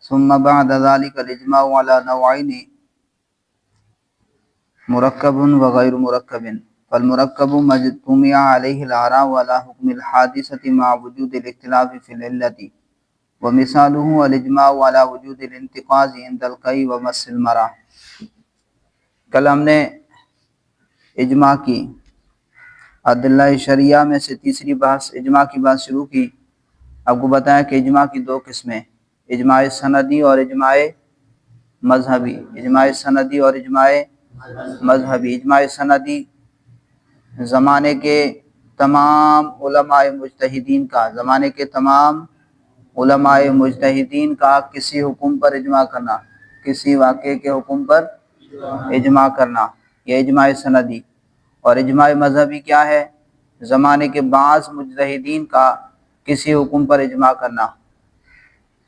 ثم بعد ذلك الإجماع على نوعين مركب وغير مركب فالمركب ما اجتمع عليه الآراء على حكم الحادثة مع وجود الاختلاف في العلة ومثاله الإجماع على وجود الانتقاض عند القي ومس المرأة۔ کل ہم نے اجماع کی ادلہ شریعہ میں سے تیسری بحث اجماع کی بات شروع کی۔ آپ کو بتایا کہ اجماع کی دو قسمیں، اجماع سندی اور اجماع مذہبی۔ اجماع سندی اور اجماع مذہبی۔ اجماع سندی زمانے کے تمام علماء مجتہدین کا، زمانے کے تمام علماء مجتہدین کا کسی حکم پر اجماع کرنا، کسی واقعے کے حکم پر اجماع کرنا، یہ اجماع سندی۔ اور اجماع مذہبی کیا ہے؟ زمانے کے بعض مجتہدین کا کسی حکم پر اجماع کرنا۔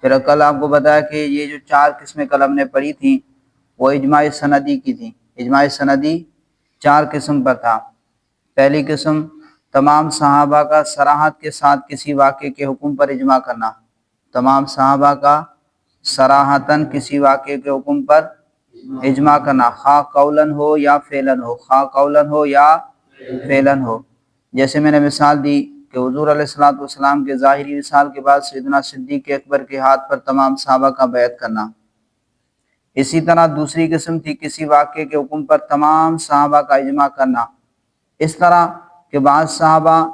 پھر کل آپ کو بتایا کہ یہ جو چار قسمیں کل ہم نے پڑھی تھیں وہ اجماع سندی کی تھیں۔ اجماع سندی چار قسم پر تھا۔ پہلی قسم تمام صحابہ کا صراحت کے ساتھ کسی واقعے کے حکم پر اجماع کرنا، تمام صحابہ کا صراحتاً کسی واقعے کے حکم پر اجماع کرنا، خواہ قولاً ہو یا فعلاً ہو، خواہ قولاً ہو یا فعلاً ہو۔ جیسے میں نے مثال دی کہ حضور علیہ الصلوۃ والسلام کے ظاہری وصال کے بعد سیدنا صدیق اکبر کے ہاتھ پر تمام صحابہ کا بیعت کرنا۔ اسی طرح دوسری قسم تھی کسی واقعے کے حکم پر تمام صحابہ کا اجماع کرنا، اس طرح کہ بعض صحابہ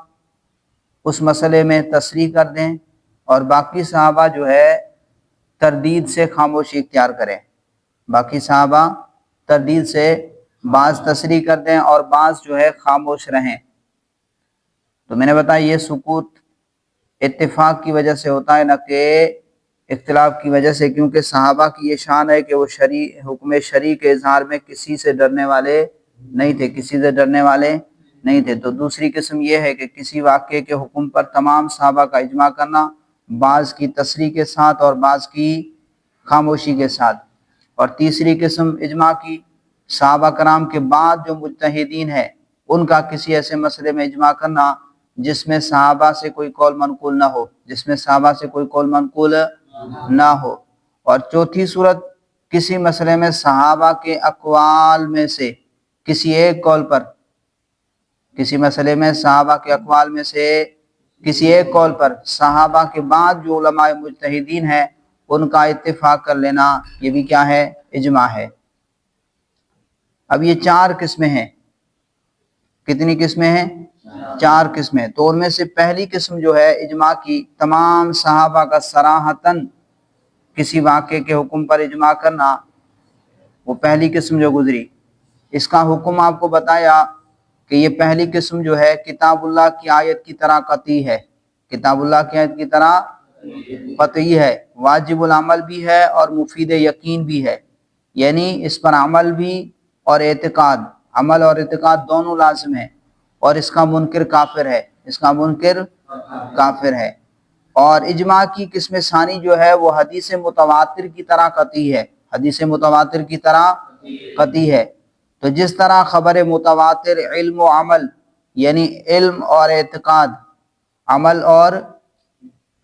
اس مسئلے میں تصریح کر دیں اور باقی صحابہ جو ہے تردید سے خاموشی اختیار کریں۔ باقی صحابہ تردید سے بعض تصریح کر دیں اور بعض جو ہے خاموش رہیں۔ تو میں نے بتایا یہ سکوت اتفاق کی وجہ سے ہوتا ہے، نہ کہ اختلاف کی وجہ سے، کیونکہ صحابہ کی یہ شان ہے کہ وہ حکم شرعی کے اظہار میں کسی سے ڈرنے والے نہیں تھے، کسی سے ڈرنے والے نہیں تھے۔ تو دوسری قسم یہ ہے کہ کسی واقعے کے حکم پر تمام صحابہ کا اجماع کرنا، بعض کی تصریح کے ساتھ اور بعض کی خاموشی کے ساتھ۔ اور تیسری قسم اجماع کی صحابہ کرام کے بعد جو مجتہدین ہیں ان کا کسی ایسے مسئلے میں اجماع کرنا جس میں صحابہ سے کوئی قول منقول نہ ہو، جس میں صحابہ سے کوئی قول منقول نہ ہو۔ اور چوتھی صورت کسی مسئلے میں صحابہ کے اقوال میں سے کسی ایک قول پر، کسی مسئلے میں صحابہ کے اقوال میں سے کسی ایک قول پر صحابہ کے بعد جو علماء مجتہدین ہیں ان کا اتفاق کر لینا، یہ بھی کیا ہے؟ اجماع ہے۔ اب یہ چار قسمیں ہیں۔ کتنی قسمیں ہیں؟ چار قسمیں۔ تو ان میں سے پہلی قسم جو ہے اجماع کی تمام صحابہ کا صراحتاً کسی واقعے کے حکم پر اجماع کرنا، وہ پہلی قسم جو گزری، اس کا حکم آپ کو بتایا کہ یہ پہلی قسم جو ہے کتاب اللہ کی آیت کی طرح قطعی ہے، کتاب اللہ کی آیت کی طرح قطعی ہے، واجب العمل بھی ہے اور مفید یقین بھی ہے، یعنی اس پر عمل بھی اور اعتقاد، عمل اور اعتقاد دونوں لازم ہیں۔ اور اس کا منکر کافر ہے، اس کا منکر کافر ہے۔ اور اجماع کی قسم ثانی جو ہے وہ حدیث متواتر کی طرح قطعی ہے، حدیث متواتر کی طرح قطعی ہے۔ تو جس طرح خبر متواتر علم و عمل، یعنی علم اور اعتقاد، عمل اور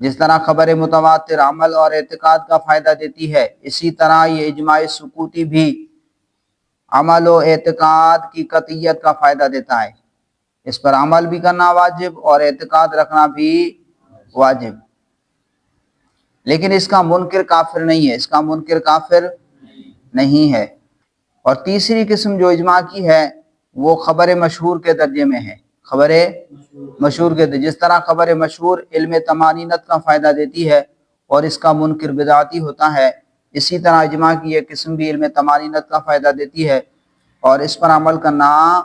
جس طرح خبر متواتر عمل اور اعتقاد کا فائدہ دیتی ہے، اسی طرح یہ اجماع سکوتی بھی عمل و اعتقاد کی قطعیت کا فائدہ دیتا ہے۔ اس پر عمل بھی کرنا واجب اور اعتقاد رکھنا بھی واجب، لیکن اس کا منکر کافر نہیں ہے، اس کا منکر کافر نہیں ہے۔ اور تیسری قسم جو اجماع کی ہے وہ خبر مشہور کے درجے میں ہے، خبر مشہور کے درجے، جس طرح خبر مشہور علم طمانینت کا فائدہ دیتی ہے اور اس کا منکر بدعتی ہوتا ہے، اسی طرح اجماع کی یہ قسم بھی علم طمانینت کا فائدہ دیتی ہے اور اس پر عمل کرنا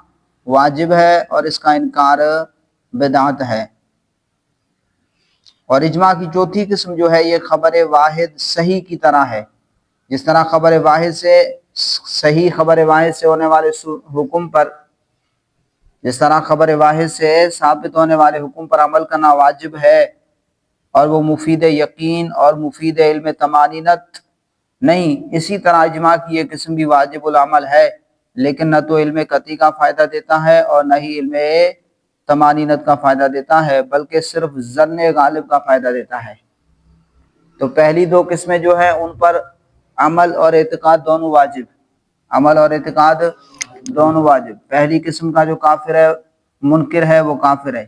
واجب ہے اور اس کا انکار بدعت ہے۔ اور اجماع کی چوتھی قسم جو ہے یہ خبر واحد صحیح کی طرح ہے، جس طرح خبر واحد سے صحیح خبر واحد سے ہونے والے حکم پر، جس طرح خبر واحد سے ثابت ہونے والے حکم پر عمل کرنا واجب ہے اور وہ مفید یقین اور مفید علم طمانینت نہیں، اسی طرح اجماع کی یہ قسم بھی واجب العمل ہے، لیکن نہ تو علم قطعی کا فائدہ دیتا ہے اور نہ ہی علم طمانینت کا فائدہ دیتا ہے، بلکہ صرف ظن غالب کا فائدہ دیتا ہے۔ تو پہلی دو قسمیں جو ہیں ان پر عمل اور اعتقاد دونوں واجب، عمل اور اعتقاد دونوں واجب۔ پہلی قسم کا جو کافر ہے، منکر ہے، وہ کافر ہے،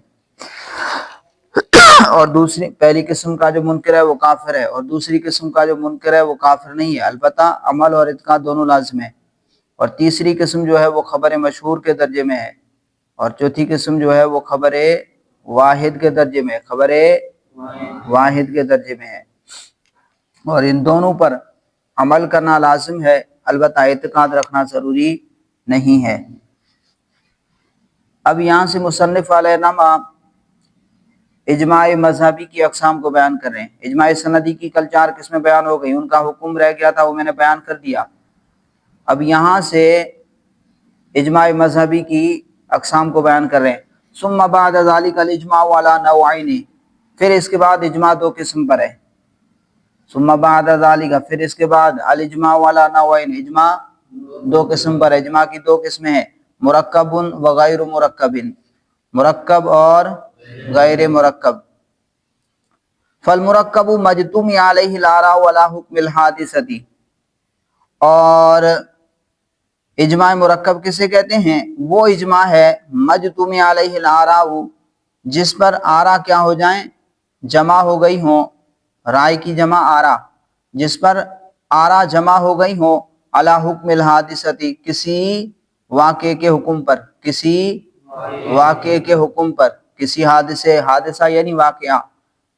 اور دوسری پہلی قسم کا جو منکر ہے وہ کافر ہے، اور دوسری قسم کا جو منکر ہے وہ کافر نہیں ہے، البتہ عمل اور اعتقاد دونوں لازم ہے۔ اور تیسری قسم جو ہے وہ خبر مشہور کے درجے میں ہے، اور چوتھی قسم جو ہے وہ خبر واحد کے درجے میں، خبر واحد کے درجے میں ہے، اور ان دونوں پر عمل کرنا لازم ہے، البتہ اعتقاد رکھنا ضروری نہیں ہے۔ اب یہاں سے مصنف علیہ نامہ اجماع مذہبی کی اقسام کو بیان کر رہے ہیں۔ اجماع سندی کی کل 4 قسمیں بیان ہو گئی، ان کا حکم رہ گیا تھا، وہ میں نے بیان کر دیا۔ اب یہاں سے اجماع مذہبی کی اقسام کو بیان کر رہے ہیں۔ ثم بعد ذلك الاجماع على نوعین، پھر اس کے بعد اجماع 2 قسم پر ہے۔ ثم بعد ذلك، پھر اس کے بعد الاجماع على نوعین، اجماع 2 قسم پر ہے۔ اجماع کی 2 قسمیں ہیں، مرکب و غیر مرکب، مرکب اور غیر مرکب۔ فالمرکب مجتمع علیہ الاراء ولا حکم الحادثۃ، اور اجماع مرکب کسے کہتے ہیں؟ وہ اجماع ہے مجتمع علیہ الاراء، جس پر آراء کیا ہو جائیں؟ جمع ہو گئی ہوں، رائے کی جمع آراء، جس پر آراء جمع ہو گئی ہوں، علی حکم الحادثۃ، کسی واقعے کے حکم پر، کسی واقعے کے حکم پر، کسی حادثہ یعنی واقعہ،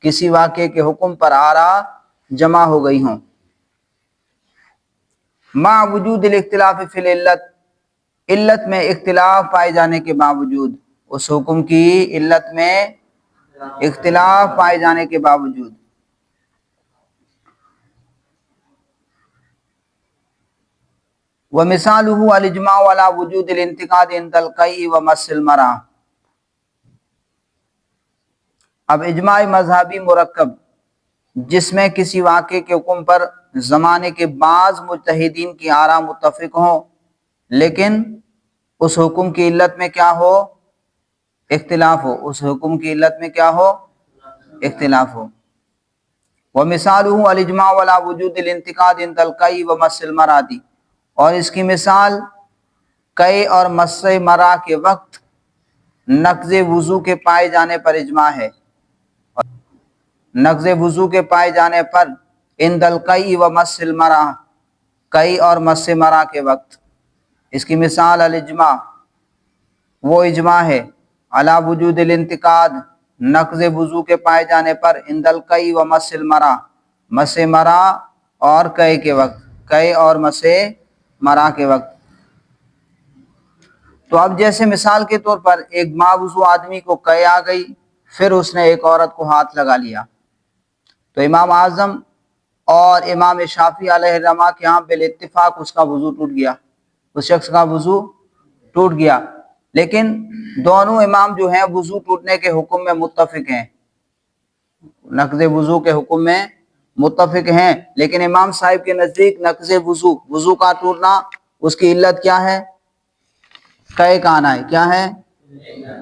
کسی واقعے کے حکم پر آراء جمع ہو گئی ہوں، مع وجود الاختلاف فی العلت، علت میں اختلاف پائے جانے کے باوجود، اس حکم کی علت میں اختلاف پائے جانے کے باوجود۔ ومثالہ الاجماع علی وجود الانتقاد عند القیء ومس المرأة، اب اجماع مذہبی مرکب جس میں کسی واقعے کے حکم پر زمانے کے بعض مجتہدین کی آراء متفق ہوں، لیکن اس حکم کی علت میں کیا ہو؟ اختلاف ہو، اس حکم کی علت میں کیا ہو؟ اختلاف ہو۔ ومثالہ الاجماع علی وجود الانتقاد عند القیء ومس المرأة، اور اس کی مثال قیء اور مس مرأة کے وقت نقض وضو کے پائے جانے پر اجماع ہے، نقض وضو کے پائے جانے پر عند القیء ومس المرأة، قیء اور مس مرأة کے وقت۔ اس کی مثال الاجماع، وہ اجماع ہے علی وجود الانتقاد، نقض وضو کے پائے جانے پر عند القیء ومس المرأة، مس مرأة اور قیء کے وقت، قیء اور مس مرأة کے وقت۔ تو اب جیسے مثال کے طور پر ایک باوضو آدمی کو قیء آ گئی، پھر اس نے ایک عورت کو ہاتھ لگا لیا، تو امام اعظم اور امام شافعی علیہ الرحمہ کے ہاں بالاتفاق اس کا وضو ٹوٹ گیا، اس شخص کا وضو ٹوٹ گیا، لیکن دونوں امام جو ہیں وضو ٹوٹنے کے حکم میں متفق ہیں، نقض وضو کے حکم میں متفق ہیں، لیکن امام صاحب کے نزدیک نقض وضو کا ٹوٹنا، اس کی علت کیا ہے؟ قیء کا آنا ہے۔ کیا ہے؟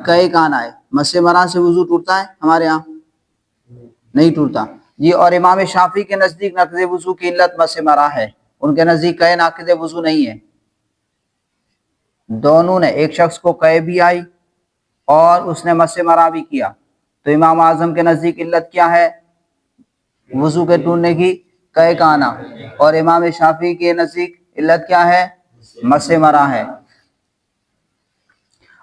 قیء کا آنا ہے۔ مس مرأة سے وضو ٹوٹتا ہے ہمارے ہاں؟ نہیں ٹوٹتا جی۔ اور امام شافعی کے نزدیک نقض وضو کی علت مس مرأة ہے، ان کے نزدیک قیء ناقض وضو نہیں ہے۔ دونوں نے، ایک شخص کو قیء بھی آئی اور اس نے مس مرأة بھی کیا، تو امام اعظم کے نزدیک علت کیا ہے؟ وضو کے ٹوٹنے کی قیء کا آنا، اور امام شافعی کے نزدیک علت کیا ہے؟ مس مرأة ہے۔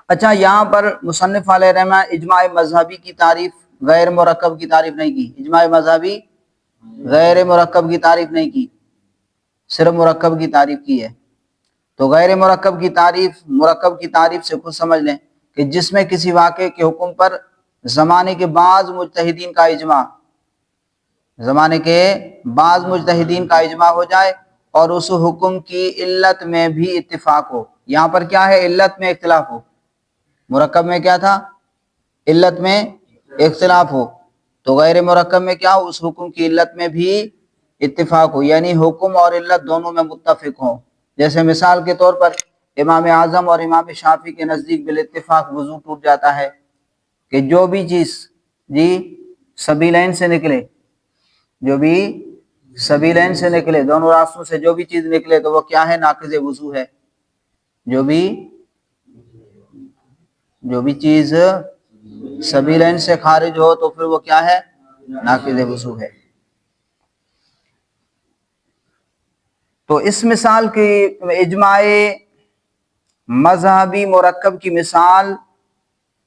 اچھا، یہاں پر مصنف علیہ رحمہ اجماع مذہبی کی تعریف، غیر مرکب کی تعریف نہیں کی، اجماع مذہبی غیر مرکب کی تعریف نہیں کی، صرف مرکب کی تعریف کی ہے۔ تو غیر مرکب کی تعریف، مرکب کی تعریف سے خود سمجھ لیں کہ جس میں کسی واقعے کے حکم پر زمانے کے بعض مجتہدین کا اجماع، زمانے کے بعض مجتہدین کا اجماع ہو جائے اور اس حکم کی علت میں بھی اتفاق ہو۔ یہاں پر کیا ہے؟ علت میں اختلاف ہو۔ مرکب میں کیا تھا؟ علت میں اختلاف ہو، تو غیر مرکب میں کیا ہو؟ اس حکم کی علت میں بھی اتفاق ہو، یعنی حکم اور علت دونوں میں متفق ہوں۔ جیسے مثال کے طور پر امام اعظم اور امام شافعی کے نزدیک بالاتفاق وضو ٹوٹ جاتا ہے کہ جو بھی چیز جی سبیلین سے نکلے، جو بھی سبیلین سے نکلے، دونوں راستوں سے جو بھی چیز نکلے تو وہ کیا ہے؟ ناقض وضو ہے۔ جو بھی چیز سبیلین سے خارج ہو تو پھر وہ کیا ہے؟ ناقض وضو ہے۔ تو اس مثال کی اجماع مذہبی مرکب کی مثال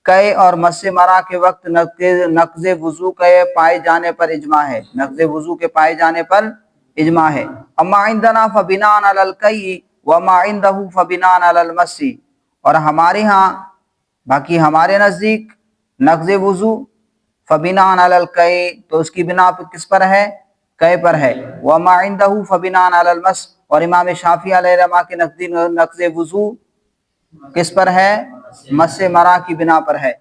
قے اور مس مرا کے وقت نقض وضو کے پائے جانے پر اجماع ہے، نقض وضو کے پائے جانے پر اجماع ہے۔ اما عندنا فبناء علی القی وما عنده فبناء علی المس، اور ہمارے ہاں باقی ہمارے نزدیک نقض وضو فبناء علی القی تو اس کی بنا پر کس پر ہے؟ قے پر ہے۔ وما عنده فبناء علی المس، اور امام شافعی علیہ الرحمہ کے نزدیک نقض وضو کس پر ہے؟ مس مرا کی بنا پر ہے۔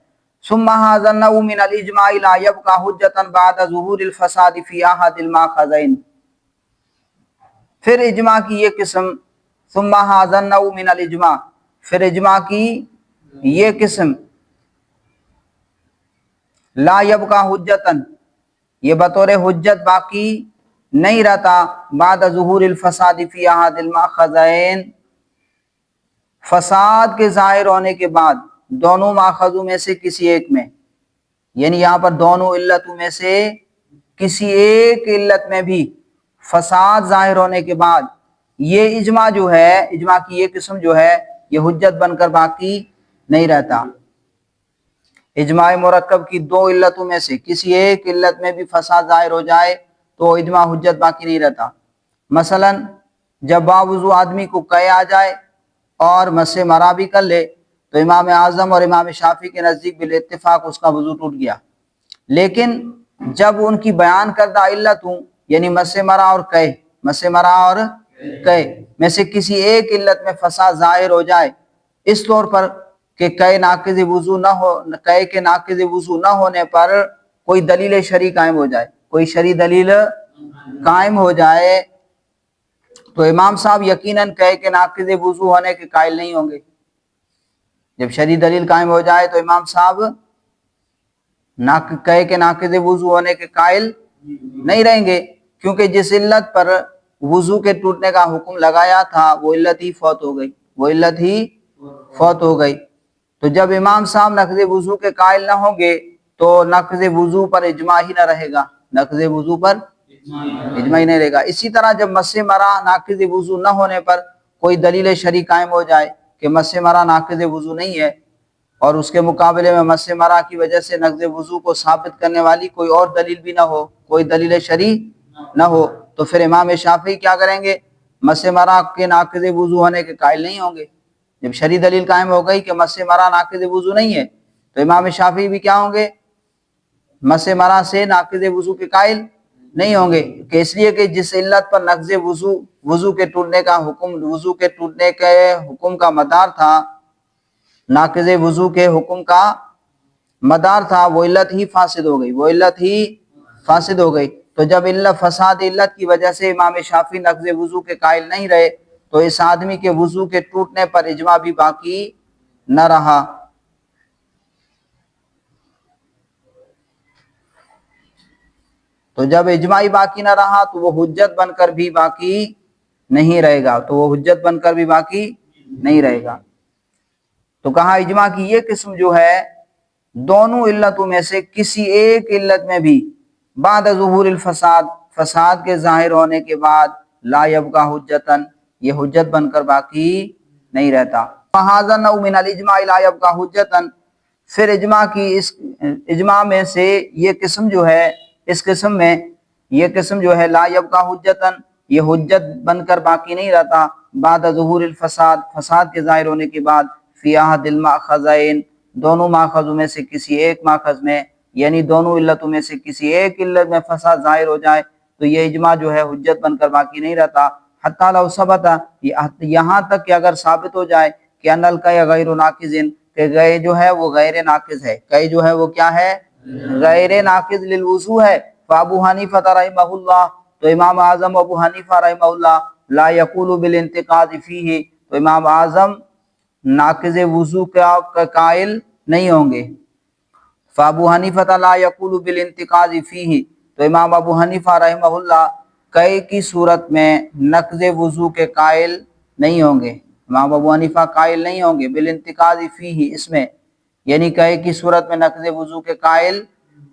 ثم هذا النوع من الاجماع لا يبقى حجة بعد ظهور الفساد في احد الماخذين، پھر اجماع کی یہ قسم، ثم هذا النوع من الاجماع، پھر اجماع کی یہ قسم لا يبقى حجة، یہ بطور حجت باقی نہیں رہتا بعد ظہور الفساد فی احد الماخذین، فساد کے ظاہر ہونے کے بعد دونوں ماخذوں میں سے کسی ایک میں، یعنی یہاں پر دونوں علتوں میں سے کسی ایک علت میں بھی فساد ظاہر ہونے کے بعد یہ اجماع جو ہے، اجماع کی یہ قسم جو ہے یہ حجت بن کر باقی نہیں رہتا۔ اجماع مرکب کی دو علتوں میں سے کسی ایک علت میں بھی فساد ظاہر ہو جائے تو اجماع حجت باقی نہیں رہتا۔ مثلا جب باوضو آدمی کو قے آ جائے اور مس مرا بھی کر لے تو امام اعظم اور امام شافعی کے نزدیک بالاتفاق اس کا وضو ٹوٹ گیا، لیکن جب ان کی بیان کردہ علتوں یعنی مس مرا اور قے میں سے کسی ایک علت میں فساد ظاہر ہو جائے، اس طور پر کہ قے کے ناقض وضو نہ ہونے پر کوئی دلیل شرعی قائم ہو جائے، کوئی شرعی دلیل قائم ہو جائے، تو امام صاحب یقیناً قے کے ناقض وضو ہونے کے قائل نہیں ہوں گے۔ جب شرعی دلیل قائم ہو جائے تو امام صاحب قے کے ناقض وضو ہونے کے قائل نہیں رہیں گے، کیونکہ جس علت پر وضو کے ٹوٹنے کا حکم لگایا تھا وہ علت ہی فوت ہو گئی، تو جب امام صاحب نقض وضو کے قائل نہ ہوں گے تو نقض وضو پر اجماع ہی نہ رہے گا، نقض وضو پر اجماع ہی نہیں رہے گا۔ اسی طرح جب مس مرا ناقض وضو نہ ہونے پر کوئی دلیل شرعی قائم ہو جائے کہ مس مرا ناقض وضو نہیں ہے اور اس کے مقابلے میں مس مرا کی وجہ سے نقض وضو کو ثابت کرنے والی کوئی اور دلیل بھی نہ ہو، کوئی دلیل شرعی نہ ہو، تو پھر امام شافعی کیا کریں گے؟ مس مرا کے ناقض وضو ہونے کے قائل نہیں ہوں گے۔ جب شرعی دلیل قائم ہو گئی کہ مس مرا ناقض وضو نہیں ہے تو امام شافعی بھی کیا ہوں گے؟ مس مرا سے ناقض وضو کے قائل نہیں ہوں گے، کہ اس لیے کہ جس علت پر نقض وضو کے ٹوٹنے کے حکم کا مدار تھا، ناقض وضو کے حکم کا مدار تھا، وہ علت ہی فاسد ہو گئی، تو جب فساد علت کی وجہ سے امام شافعی نقض وضو کے قائل نہیں رہے تو اس آدمی کے وضو کے ٹوٹنے پر اجماع بھی باقی نہ رہا۔ تو جب اجماعی باقی نہ رہا تو وہ حجت بن کر بھی باقی نہیں رہے گا، تو کہا اجماع کی یہ قسم جو ہے دونوں علتوں میں سے کسی ایک علت میں بھی بعد ظہور الفساد، فساد کے ظاہر ہونے کے بعد لا یبقى حجتن، یہ حجت بن کر باقی نہیں رہتا۔ فہذا نوع من الاجماع لا یبقى حجتن، پھر اجماع میں سے یہ قسم جو ہے، اس قسم میں یہ قسم جو ہے لا یبقى حجتن، یہ حجت بن کر باقی نہیں رہتا بعد ظہور الفساد، فساد کے ظاہر ہونے کے بعد فی احد الماخذین، دونوں ماخذوں میں سے کسی ایک ماخذ میں، یعنی دونوں علتوں میں سے کسی ایک علت میں فساد ظاہر ہو جائے تو یہ اجماع جو ہے حجت بن کر باقی نہیں رہتا۔ حتی لو ثبت، یہاں تک کہ اگر ثابت ہو جائے کہ ان القی غیر ناقض، کہ قے جو ہے وہ غیر ناقض ہے، قے جو ہے وہ کیا ہے؟ غیر ناقض للوضو ہے۔ فابو حنیفہ رحمہ اللہ، تو امام اعظم ابو حنیفہ رحمہ اللہ لا یقول بالانتقاض فیہ، تو امام اعظم ناقض وضو کا قائل نہیں ہوں گے۔ فابو حنیفہ لا یقول بالانتقاض فیہ، تو امام ابو حنیفہ رحمہ اللہ قے کی صورت میں نقض وضو کے قائل نہیں ہوں گے، امام ابو حنیفہ قائل نہیں ہوں گے بالانتقاض فیہ، اس میں یعنی قے کی صورت میں نقض وضو کے قائل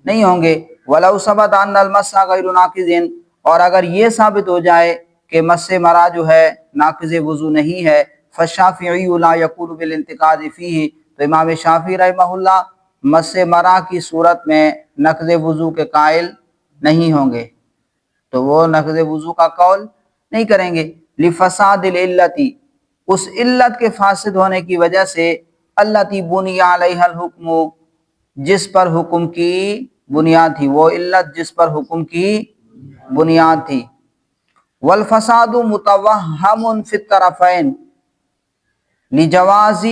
نہیں ہوں گے۔ وَلَوْ ثَبَتَ أَنَّ الْمَسَّ غَيْرُ نَاقِضٍ، اور اگر یہ ثابت ہو جائے کہ مس مرا جو ہے ناقض وضو نہیں ہے، فالشافعی لا یقول بالانتقاض فیہ، تو امام شافعی رحمہ اللہ مس مرا کی صورت میں نقض وضو کے قائل نہیں ہوں گے، تو وہ نقض وضو کا قول نہیں کریں گے۔ لفساد العلت، اس علت کے فاسد ہونے کی وجہ سے، التی بنی علیہ الحکم، جس پر حکم کی بنیاد تھی، وہ علت جس پر حکم کی بنیاد تھی۔ والفساد متوہم فی الطرفین لجواز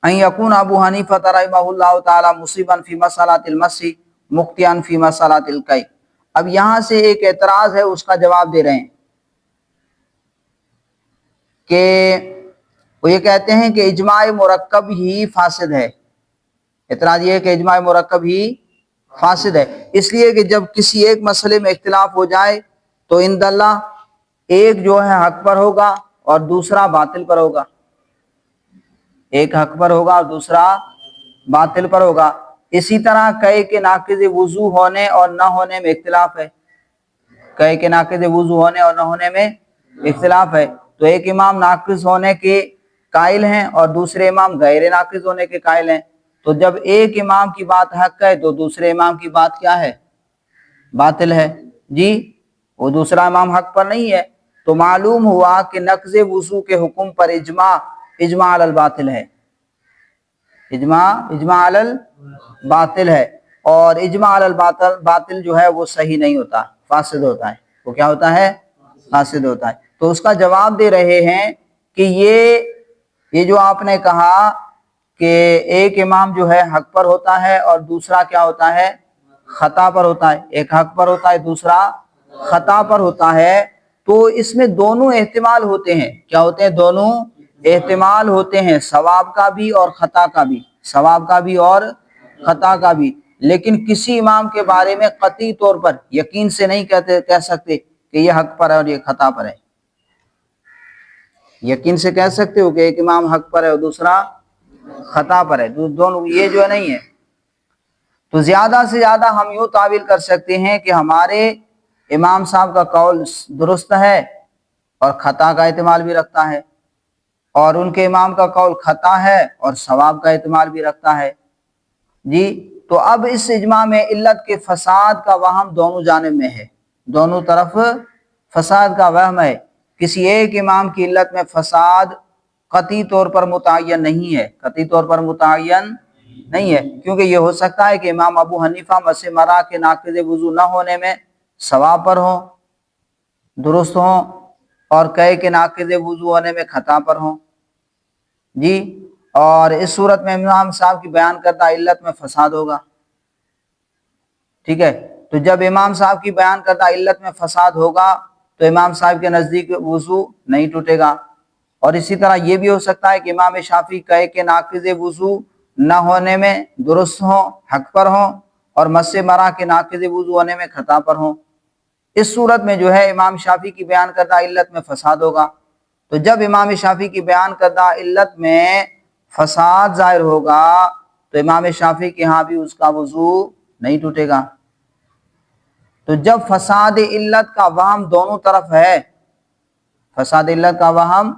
ان یکون ابو حنیفہ رحمہ اللہ تعالی مصیبا فی مسئلۃ المس مخطئا فی مسئلۃ القی۔ اب یہاں سے ایک اعتراض ہے، اس کا جواب دے رہے ہیں کہ وہ یہ کہتے ہیں کہ اجماع مرکب ہی فاسد ہے۔ اعتراض یہ ہے کہ اجماع مرکب ہی فاسد ہے، اس لیے کہ جب کسی ایک مسئلے میں اختلاف ہو جائے تو عند اللہ ایک جو ہے حق پر ہوگا اور دوسرا باطل پر ہوگا، ایک حق پر ہوگا اور دوسرا باطل پر ہوگا۔ اسی طرح قے کے ناقض وضو ہونے اور نہ ہونے میں اختلاف ہے، قے کے ناقض وضو ہونے اور نہ ہونے میں اختلاف ہے، تو ایک امام ناقض ہونے کے قائل ہیں اور دوسرے امام غیر ناقض ہونے کے قائل ہیں، تو جب ایک امام کی بات حق ہے تو دوسرے امام کی بات کیا ہے؟ باطل ہے جی، وہ دوسرا امام حق پر نہیں ہے، تو معلوم ہوا کہ نقض وضو کے حکم پر اجماع علی الباطل ہے، اجماع علی الباطل ہے، اور اجماع علی الباطل جو ہے وہ صحیح نہیں ہوتا، فاسد ہوتا ہے، وہ کیا ہوتا ہے؟ فاسد ہوتا ہے۔ تو اس کا جواب دے رہے ہیں کہ یہ جو آپ نے کہا کہ ایک امام جو ہے حق پر ہوتا ہے اور دوسرا کیا ہوتا ہے؟ خطا پر ہوتا ہے، ایک حق پر ہوتا ہے دوسرا خطا پر ہوتا ہے، تو اس میں دونوں احتمال ہوتے ہیں، کیا ہوتے ہیں؟ دونوں احتمال ہوتے ہیں، ثواب کا بھی اور خطا کا بھی، ثواب کا بھی اور خطا کا بھی، لیکن کسی امام کے بارے میں قطعی طور پر یقین سے نہیں کہہ سکتے کہ یہ حق پر ہے اور یہ خطا پر ہے۔ یقین سے کہہ سکتے ہو کہ ایک امام حق پر ہے اور دوسرا خطا پر ہے، دونوں یہ جو نہیں ہے۔ تو زیادہ سے زیادہ ہم یوں تعویل کر سکتے ہیں کہ ہمارے امام صاحب کا قول درست ہے اور خطا کا احتمال بھی رکھتا ہے، اور ان کے امام کا قول خطا ہے اور ثواب کا احتمال بھی رکھتا ہے جی۔ تو اب اس اجماع میں علت کے فساد کا وہم دونوں جانب میں ہے، دونوں طرف فساد کا وہم ہے، کسی ایک امام کی علت میں فساد قطعی طور پر متعین نہیں ہے، قطعی طور پر متعین نہیں ہے، کیونکہ یہ ہو سکتا ہے کہ امام ابو حنیفہ مس مرا کے ناقض وضو نہ ہونے میں ثواب پر ہوں، درست ہوں، اور قے کے ناقض وضو ہونے میں خطا پر ہوں جی، اور اس صورت میں امام صاحب کی بیان کردہ علت میں فساد ہوگا، ٹھیک ہے۔ تو جب امام صاحب کی بیان کردہ علت میں فساد ہوگا تو امام صاحب کے نزدیک وضو نہیں ٹوٹے گا، اور اسی طرح یہ بھی ہو سکتا ہے کہ امام شافعی قے کے ناقض وضو نہ ہونے میں درست ہوں، حق پر ہوں، اور مس مرا کے ناقض وضو ہونے میں خطا پر ہوں، اس صورت میں جو ہے امام شافعی کی بیان کردہ علت میں فساد ہوگا۔ تو جب امام شافعی کی بیان کردہ علت میں فساد ظاہر ہوگا تو امام شافعی کے ہاں بھی اس کا وضو نہیں ٹوٹے گا۔ تو جب فساد علت کا وہم دونوں طرف ہے، فساد علت کا وہم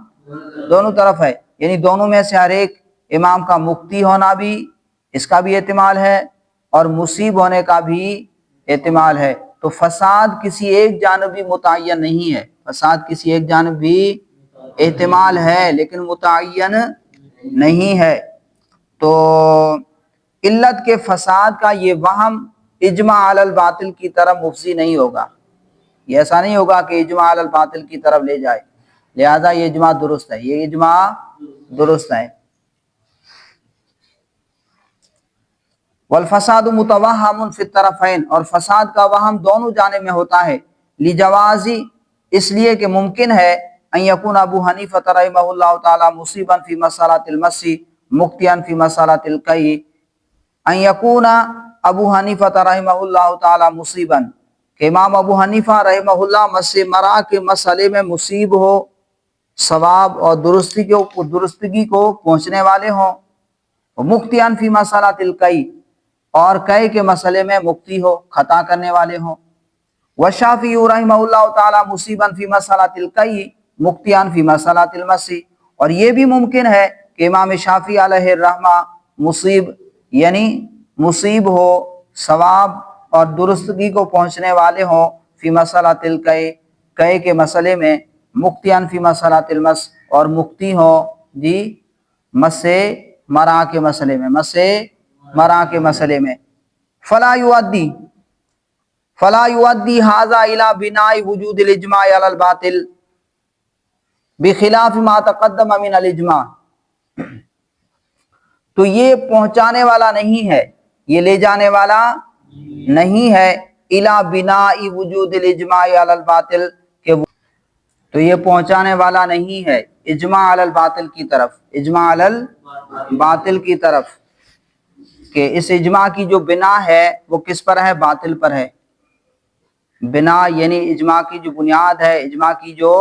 دونوں طرف ہے، یعنی دونوں میں سے ہر ایک امام کا مخطی ہونا بھی اس کا بھی احتمال ہے اور مصیب ہونے کا بھی احتمال ہے، تو فساد کسی ایک جانب بھی متعین نہیں ہے، فساد کسی ایک جانب بھی احتمال ہے لیکن متعین نہیں ہے۔ تو علت کے فساد کا یہ وہم اجماع علی الباطل کی طرف مفضی نہیں ہوگا، یہ ایسا نہیں ہوگا کہ اجماع علی الباطل کی طرف لے جائے، لہذا یہ اجماع درست ہے، یہ اجماع درست ہے۔ والفساد متوہم فی الطرفین، اور فساد کا وہم دونوں جانب میں ہوتا ہے، لجوازی اس لیے کہ ممکن ہے، ان یکون ابو حنیفہ رحمہ اللہ تعالی مصیبا فی مسئلۃ المس مخطئا فی مسئلۃ القی، ان یکون ابو حنیفہ رحمہ اللہ تعالی مصیباً، کہ امام ابو حنیفہ رحمہ اللہ مس مرا کے مسئلے میں مصیب ہو، ثواب اور درستگی کو پہنچنے والے ہوں، مختیان فی مسالۃ القی، اور کئی کے مسئلے میں مختی ہو، خطا کرنے والے ہوں، والشافعی رحمہ اللہ تعالی مصیباً فی مسالۃ القی مختیان فی مسالۃ المسی، اور یہ بھی ممکن ہے کہ امام شافعی علیہ الرحمہ مصیب یعنی مصیب ہو، ثواب اور درستگی کو پہنچنے والے ہوں، فی مسالۃ القی کئی کے مسئلے میں، مختیان فی مسالۃ المس، اور مختی ہوں جی مس مرا کے مسئلے میں، مس مرا کے مسئلے میں۔ فلا یؤدی ھذا الی بناء وجود الاجماع علی الباطل بخلاف ما تقدم من الاجماع، تو یہ پہنچانے والا نہیں ہے، یہ لے جانے والا نہیں ہے الی بناء وجود الاجماع علی الباطل، کہ تو یہ پہنچانے والا نہیں ہے اجماع علی الباطل کی طرف، اجماع علی الباطل کی طرف، کہ اس اجماع کی جو بنا ہے وہ کس پر ہے؟ باطل پر ہے۔ بنا یعنی اجماع کی جو بنیاد ہے، اجماع کی جو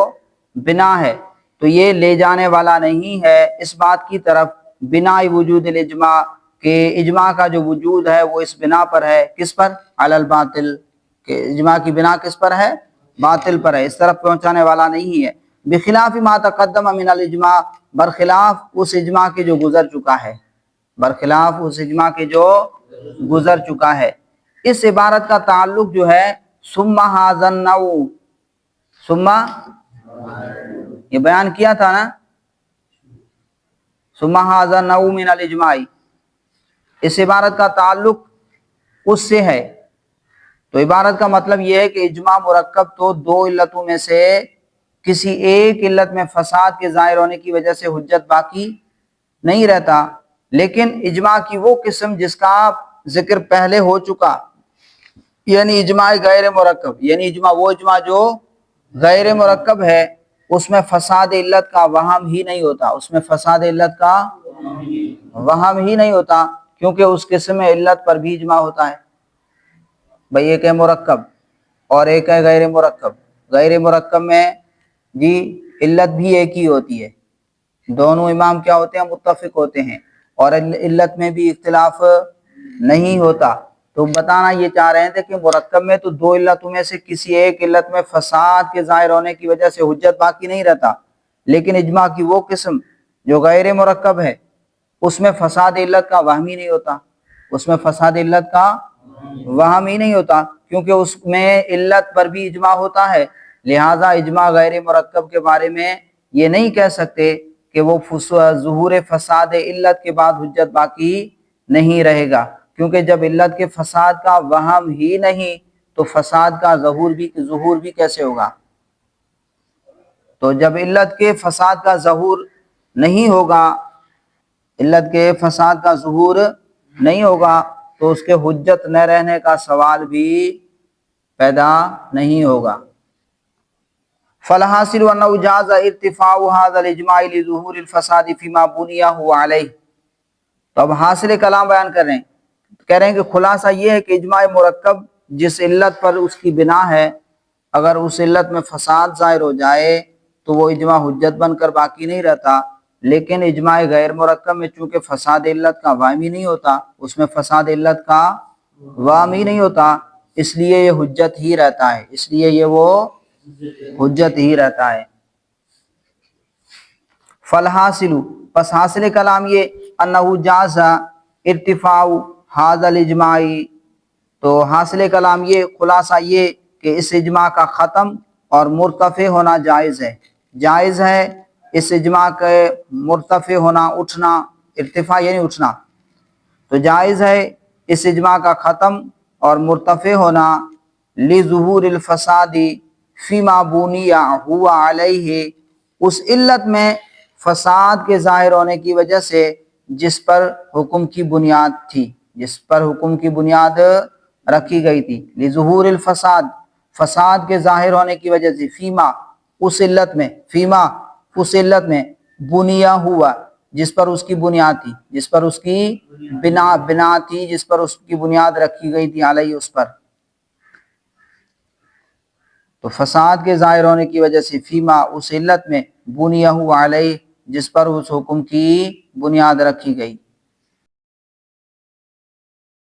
بنا ہے، تو یہ لے جانے والا نہیں ہے اس بات کی طرف، بنا وجود الاجماع، کہ اجماع کا جو وجود ہے وہ اس بنا پر ہے، کس پر؟ علی الباطل، کہ اجماع کی بنا کس پر ہے؟ باطل پر ہے، اس طرف پہنچانے والا نہیں ہے۔ بخلاف ما تقدم من الاجماع، برخلاف اس اجماع کے جو گزر چکا ہے، برخلاف اس اجماع کے جو گزر چکا ہے۔ اس عبارت کا تعلق جو ہے ثم ھذا النوع، ثم یہ بیان کیا تھا نا، ثم ھذا النوع من الاجماع، اس عبارت کا تعلق اس سے ہے۔ تو عبارت کا مطلب یہ ہے کہ اجماع مرکب تو دو علتوں میں سے کسی ایک علت میں فساد کے ظاہر ہونے کی وجہ سے حجت باقی نہیں رہتا، لیکن اجماع کی وہ قسم جس کا ذکر پہلے ہو چکا، یعنی اجماع غیر مرکب، یعنی وہ اجماع جو غیر مرکب ہے، اس میں فساد علت کا وہم ہی نہیں ہوتا، اس میں فساد علت کا وہم ہی نہیں ہوتا، کیونکہ اس قسم میں علت پر بھی اجماع ہوتا ہے۔ بھئی ایک ہے مرکب اور ایک ہے غیر مرکب، غیر مرکب میں جی علت بھی ایک ہی ہوتی ہے، دونوں امام کیا ہوتے ہیں؟ متفق ہوتے ہیں، اور علت میں بھی اختلاف نہیں ہوتا۔ تو بتانا یہ چاہ رہے تھے کہ مرکب میں تو دو علتوں میں سے کسی ایک علت میں فساد کے ظاہر ہونے کی وجہ سے حجت باقی نہیں رہتا، لیکن اجماع کی وہ قسم جو غیر مرکب ہے، اس میں فساد علت کا وہم ہی نہیں ہوتا، اس میں فساد علت کا وہم ہی نہیں ہوتا، کیونکہ اس میں علت پر بھی اجماع ہوتا ہے، لہٰذا اجماع غیر مرکب کے بارے میں یہ نہیں کہہ سکتے کہ وہ ظہور فساد علت کے بعد حجت باقی نہیں رہے گا، کیونکہ جب علت کے فساد کا وہم ہی نہیں تو فساد کا ظہور بھی کیسے ہوگا؟ تو جب علت کے فساد کا ظہور نہیں ہوگا، علت کے فساد کا ظہور نہیں ہوگا تو اس کے حجت نہ رہنے کا سوال بھی پیدا نہیں ہوگا۔ فالحاصل انه جاز ارتفاع هذا الاجماع لظهور الفساد فيما بنيه عليه، تو اب حاصل کلام بیان کر رہے ہیں، کہہ رہے ہیں کہ خلاصہ یہ ہے کہ اجماع مرکب جس علت پر اس کی بنا ہے، اگر اس علت میں فساد ظاہر ہو جائے تو وہ اجماع حجت بن کر باقی نہیں رہتا، لیکن اجماع غیر مرکب میں چونکہ فساد علت کا وہم ہی نہیں ہوتا، اس میں فساد علت کا وہم ہی نہیں ہوتا، اس لیے یہ حجت ہی رہتا ہے، اس لیے یہ وہ حجت ہی رہتا ہے۔ فالحاصل، پس حاصل کلام یہ انہ جاز ارتفاع ھذا الاجماع، تو حاصل کلام یہ خلاصہ یہ کہ اس اجماع کا ختم اور مرتفع ہونا جائز ہے، جائز ہے اس اجماع کے مرتفع ہونا، اٹھنا، ارتفاع یعنی اٹھنا، تو جائز ہے اس اجماع کا ختم اور مرتفع ہونا لظہور الفساد فیما بنی ہوا علیہ، اس علت میں فساد کے ظاہر ہونے کی وجہ سے جس پر حکم کی بنیاد تھی، جس پر حکم کی بنیاد رکھی گئی تھی، لظہور الفساد، فساد کے ظاہر ہونے کی وجہ سے، فیما اس علت میں، فیما اس علت میں، بنیا ہوا جس پر اس کی بنیاد تھی، جس پر اس کی بنا تھی، جس پر اس کی بنیاد رکھی گئی تھی، علیہ اس پر. تو فساد کے ظاہر ہونے کی وجہ سے فیما اس علت میں بنیہ علیہ جس پر اس حکم کی بنیاد رکھی گئی.